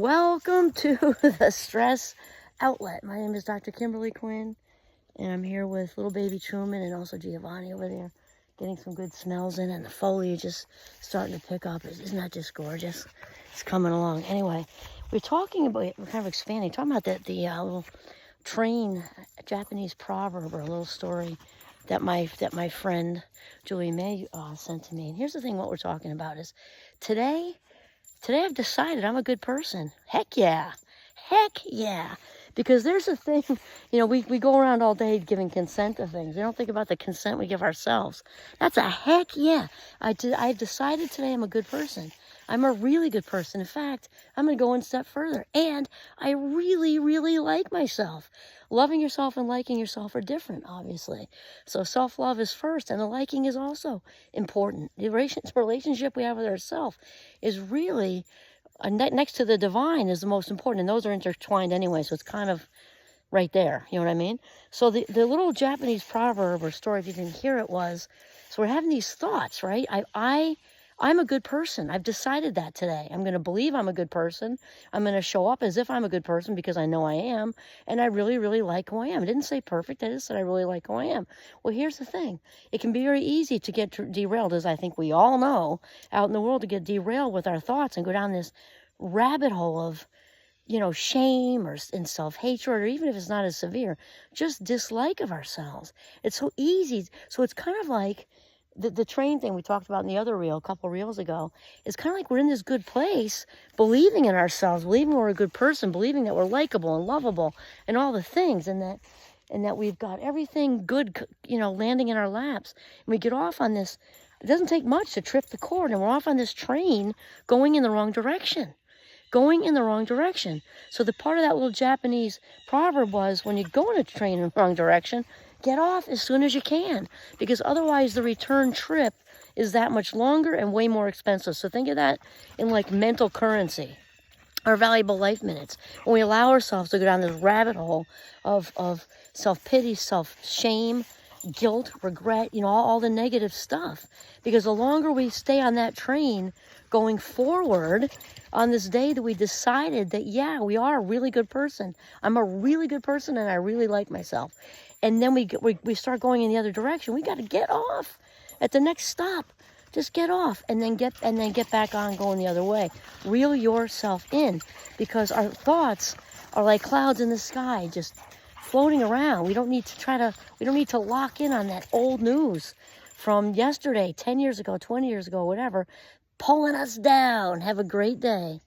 Welcome to the Stress Outlet. My name is Dr. Kimberly Quinn, and I'm here with little baby Truman and also Giovanni over there, getting some good smells in, and the foliage is starting to pick up. Isn't that just gorgeous? It's coming along. Anyway, we're kind of expanding, talking about the little train, Japanese proverb or a little story that my friend Julie May sent to me. And here's the thing: what we're talking about is today I've decided I'm a good person. Heck yeah. Because there's a thing, we go around all day giving consent to things. We don't think about the consent we give ourselves. That's a heck yeah. I've decided today I'm a good person. I'm a really good person. In fact, I'm going to go one step further. And I really, really like myself. Loving yourself and liking yourself are different, obviously. So self-love is first, and the liking is also important. The relationship we have with ourselves is really, next to the divine, is the most important. And those are intertwined anyway, so it's kind of right there. You know what I mean? So the little Japanese proverb or story, if you didn't hear it, was, so we're having these thoughts, right? I'm a good person. I've decided that today. I'm going to believe I'm a good person. I'm going to show up as if I'm a good person because I know I am. And I really, really like who I am. I didn't say perfect. I just said I really like who I am. Well, here's the thing. It can be very easy to get derailed, as I think we all know, out in the world, to get derailed with our thoughts and go down this rabbit hole of, shame and self-hatred, or even if it's not as severe, just dislike of ourselves. It's so easy. So it's kind of like the train thing we talked about in the other reel, a couple reels ago, is kind of like we're in this good place, believing in ourselves, believing we're a good person, believing that we're likable and lovable and all the things, and that we've got everything good, landing in our laps. And we get off on this. It doesn't take much to trip the cord, and we're off on this train going in the wrong direction. So the part of that little Japanese proverb was, when you go in a train in the wrong direction, get off as soon as you can, because otherwise the return trip is that much longer and way more expensive. So think of that in like mental currency, our valuable life minutes. When we allow ourselves to go down this rabbit hole of self-pity, self-shame, guilt, regret, all the negative stuff. Because the longer we stay on that train going forward on this day that we decided that, yeah, we are a really good person. I'm a really good person and I really like myself. And then we start going in the other direction. We got to get off at the next stop. Just get off and then get back on going the other way. Reel yourself in, because our thoughts are like clouds in the sky, just floating around. We don't need to lock in on that old news from yesterday, 10 years ago, 20 years ago, whatever, pulling us down. Have a great day.